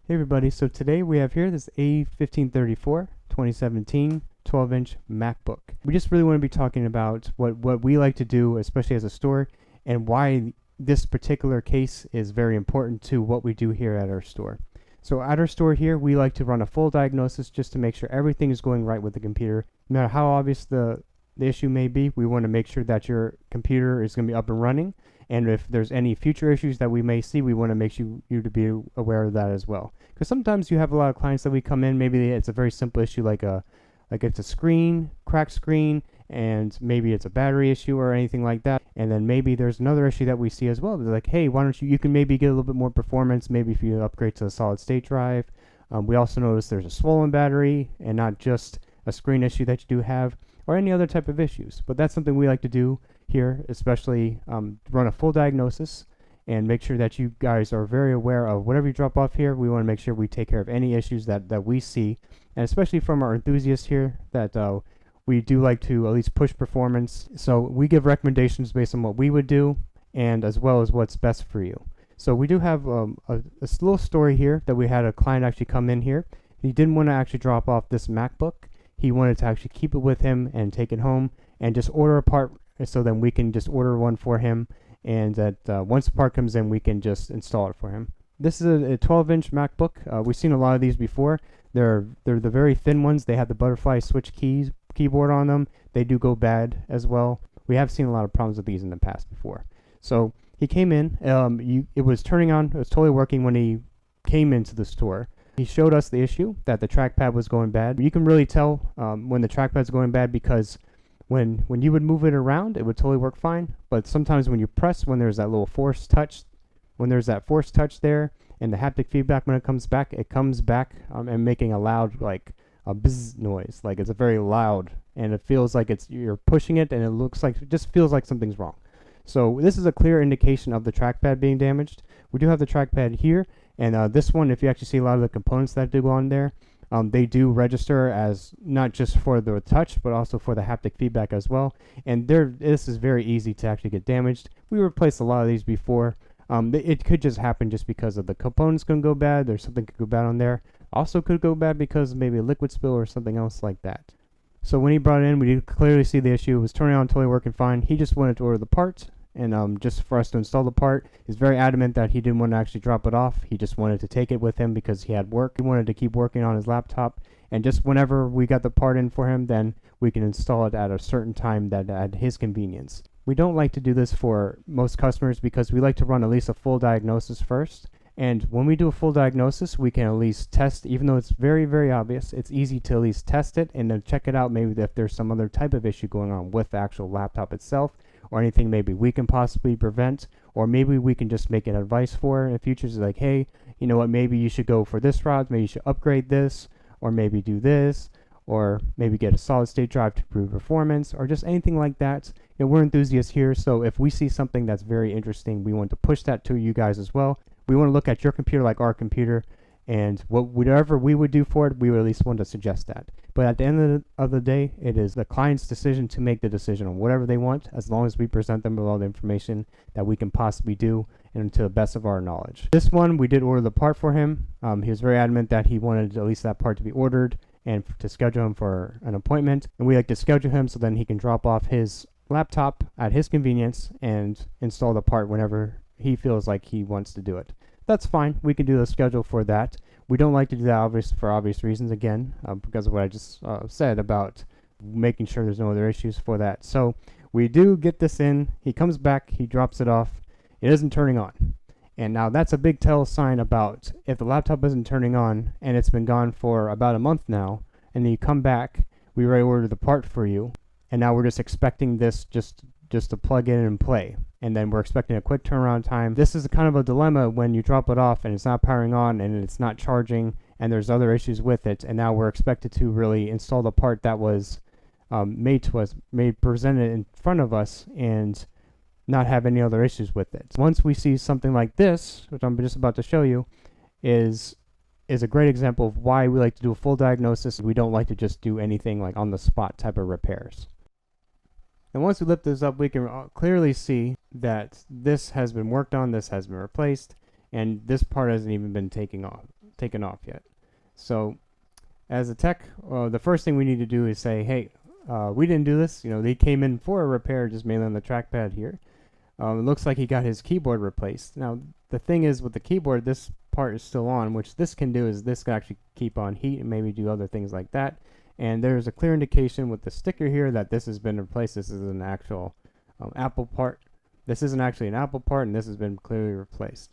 Hey everybody, so today we have here this A1534 2017 12-inch MacBook. We just really want to be talking about what we like to do, especially as a store, and why this particular case is very important to what we do here at our store. So at our store here, we like to run a full diagnosis just to make sure everything is going right with the computer. No matter how obvious the issue may be, we want to make sure that your computer is going to be up and running. And if there's any future issues that we may see, we want to make you to be aware of that as well. Because sometimes you have a lot of clients that we come in, maybe it's a very simple issue like it's a screen, cracked screen, and maybe it's a battery issue or anything like that. And then maybe there's another issue that we see as well. They're like, hey, why don't you can maybe get a little bit more performance, maybe if you upgrade to a solid state drive. We also notice there's a swollen battery and not just a screen issue that you do have, or any other type of issues. But that's something we like to do here, especially run a full diagnosis and make sure that you guys are very aware of whatever you drop off here. We want to make sure we take care of any issues that we see, and especially from our enthusiasts here, that we do like to at least push performance. So we give recommendations based on what we would do, and as well as what's best for you. So we do have a little story here that we had a client actually come in here. He didn't want to actually drop off this MacBook. He wanted to actually keep it with him and take it home and just order a part, so then we can just order one for him, and that once the part comes in, we can just install it for him. This is a 12-inch MacBook. We've seen a lot of these before. They're the very thin ones. They have the butterfly switch keyboard on them. They do go bad as well. We have seen a lot of problems with these in the past before. So he came in. It was turning on. It was totally working when he came into the store. He showed us the issue, that the trackpad was going bad. You can really tell when the trackpad's going bad, because when you would move it around, it would totally work fine. But sometimes when you press, when there's that little force touch there, and the haptic feedback, when it comes back and making a loud, like a buzz noise. Like it's a very loud, and it feels like you're pushing it, and it just feels like something's wrong. So this is a clear indication of the trackpad being damaged. We do have the trackpad here, and this one, if you actually see a lot of the components that do go on there, they do register as not just for the touch, but also for the haptic feedback as well. And this is very easy to actually get damaged. We replaced a lot of these before. It could just happen just because of the components can go bad. There's something could go bad on there. Also could go bad because maybe a liquid spill or something else like that. So when he brought it in, we did clearly see the issue. It was turning on, totally working fine. He just wanted to order the part, and just for us to install the part. He's very adamant that he didn't want to actually drop it off. He just wanted to take it with him because he had work. He wanted to keep working on his laptop, and just whenever we got the part in for him, then we can install it at a certain time that at his convenience. We don't like to do this for most customers because we like to run at least a full diagnosis first. And when we do a full diagnosis, we can at least test, even though it's very, very obvious, it's easy to at least test it and then check it out, maybe if there's some other type of issue going on with the actual laptop itself, or anything maybe we can possibly prevent, or maybe we can just make an advice for in the future. It's like, hey, you know what, maybe you should go for this route, maybe you should upgrade this, or maybe do this, or maybe get a solid state drive to improve performance, or just anything like that. You know, we're enthusiasts here, so if we see something that's very interesting, we want to push that to you guys as well. We want to look at your computer like our computer, and whatever we would do for it, we would at least want to suggest that. But at the end of the day, it is the client's decision to make the decision on whatever they want, as long as we present them with all the information that we can possibly do, and to the best of our knowledge. This one, we did order the part for him. He was very adamant that he wanted at least that part to be ordered and to schedule him for an appointment. And we like to schedule him so then he can drop off his laptop at his convenience and install the part whenever he feels like he wants to do it. That's fine. We can do the schedule for that. We don't like to do that for obvious reasons, again, because of what I just said about making sure there's no other issues for that. So we do get this in. He comes back. He drops it off. It isn't turning on. And now that's a big tell sign about if the laptop isn't turning on and it's been gone for about a month now, and then you come back, we already ordered the part for you, and now we're just expecting this just to plug in and play. And then we're expecting a quick turnaround time. This is kind of a dilemma when you drop it off and it's not powering on and it's not charging and there's other issues with it, and now we're expected to really install the part that was presented in front of us and not have any other issues with it. Once we see something like this, which I'm just about to show you, is a great example of why we like to do a full diagnosis. We don't like to just do anything like on the spot type of repairs. And once we lift this up, we can clearly see that this has been worked on, this has been replaced, and this part hasn't even been taken taken off yet. So as a tech, the first thing we need to do is say, hey, we didn't do this. You know, they came in for a repair just mainly on the trackpad here. It looks like he got his keyboard replaced. Now, the thing is with the keyboard, this part is still on, which this can do is this can actually keep on heat and maybe do other things like that. And there's a clear indication with the sticker here that this has been replaced. This is an actual Apple part. This isn't actually an Apple part, and this has been clearly replaced.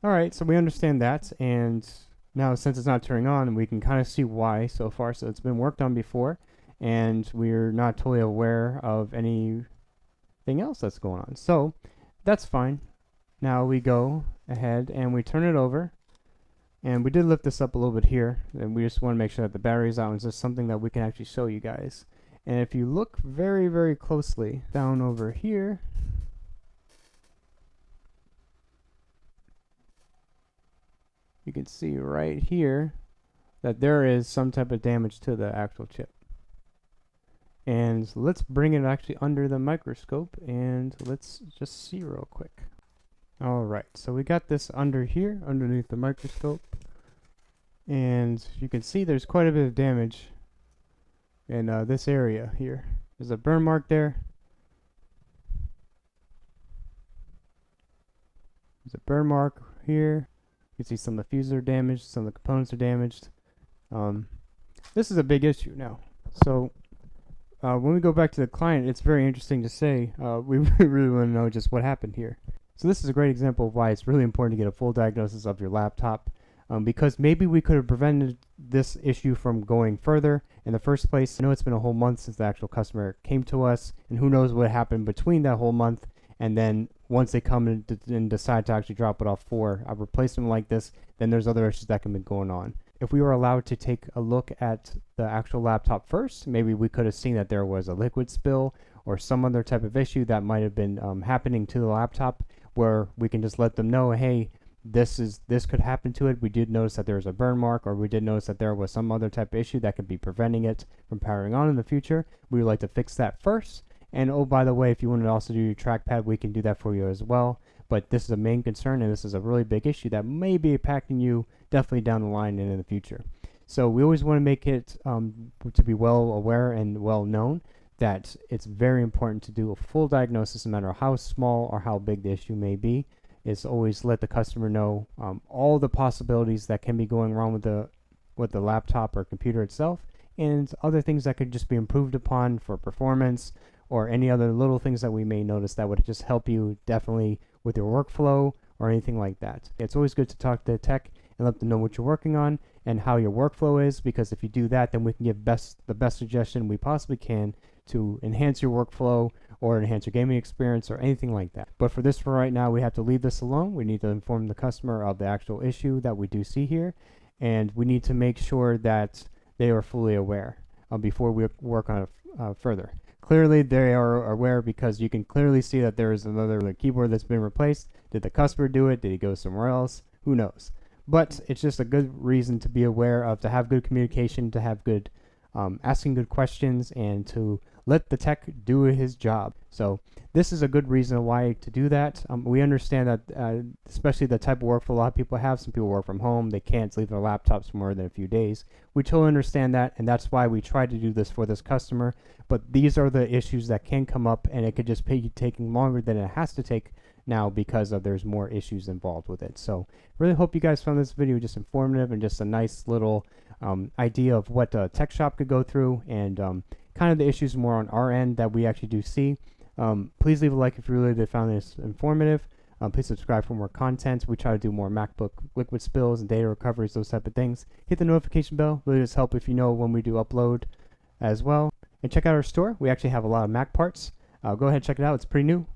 All right, so we understand that, and now since it's not turning on, we can kind of see why so far. So it's been worked on before, and we're not totally aware of anything else that's going on. So that's fine. Now we go ahead and we turn it over, and we did lift this up a little bit here, and we just want to make sure that the battery's out, and it's just something that we can actually show you guys. And if you look very, very closely down over here, you can see right here that there is some type of damage to the actual chip. And let's bring it actually under the microscope and let's just see real quick. Alright, so we got this under here, underneath the microscope. And you can see there's quite a bit of damage in this area here. There's a burn mark there. There's a burn mark here. You can see some of the fuses are damaged, some of the components are damaged. This is a big issue now. So when we go back to the client, it's very interesting to say we really want to know just what happened here. So this is a great example of why it's really important to get a full diagnosis of your laptop, because maybe we could have prevented this issue from going further in the first place. I know it's been a whole month since the actual customer came to us, and who knows what happened between that whole month, and then once they come and decide to actually drop it off for a replacement like this, then there's other issues that can be going on. If we were allowed to take a look at the actual laptop first, maybe we could have seen that there was a liquid spill or some other type of issue that might have been happening to the laptop, where we can just let them know, hey, this could happen to it. We did notice that there was a burn mark, or we did notice that there was some other type of issue that could be preventing it from powering on in the future. We would like to fix that first. And oh, by the way, if you want to also do your trackpad, we can do that for you as well. But this is a main concern, and this is a really big issue that may be impacting you definitely down the line and in the future. So we always want to make it to be well aware and well known that it's very important to do a full diagnosis, no matter how small or how big the issue may be. Is always let the customer know all the possibilities that can be going wrong with the laptop or computer itself, and other things that could just be improved upon for performance, or any other little things that we may notice that would just help you definitely with your workflow or anything like that. It's always good to talk to tech and let them know what you're working on and how your workflow is, because if you do that, then we can give the best suggestion we possibly can to enhance your workflow or enhance your gaming experience or anything like that. But for this, for right now, we have to leave this alone. We need to inform the customer of the actual issue that we do see here, and we need to make sure that they are fully aware before we work on it further. Clearly, they are aware, because you can clearly see that there is another keyboard that's been replaced. Did the customer do it? Did he go somewhere else? Who knows? But it's just a good reason to be aware of, to have good communication, to have good asking good questions, and to let the tech do his job. So this is a good reason why to do that. We understand that especially the type of workflow a lot of people have. Some people work from home. They can't leave their laptops for more than a few days. We totally understand that, and that's why we try to do this for this customer. But these are the issues that can come up, and it could just be taking longer than it has to take now because of there's more issues involved with it. So really hope you guys found this video just informative and just a nice little idea of what a tech shop could go through, and kind of the issues more on our end that we actually do see. Please leave a like if you really did found this informative. Please subscribe for more content. We try to do more MacBook liquid spills and data recoveries, those type of things. Hit the notification bell. Really does help if you know when we do upload as well. And check out our store. We actually have a lot of Mac parts. Go ahead and check it out. It's pretty new.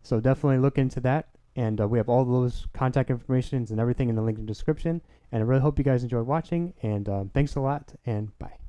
So definitely look into that. And we have all those contact information and everything in the link in the description. And I really hope you guys enjoyed watching. And thanks a lot, and bye.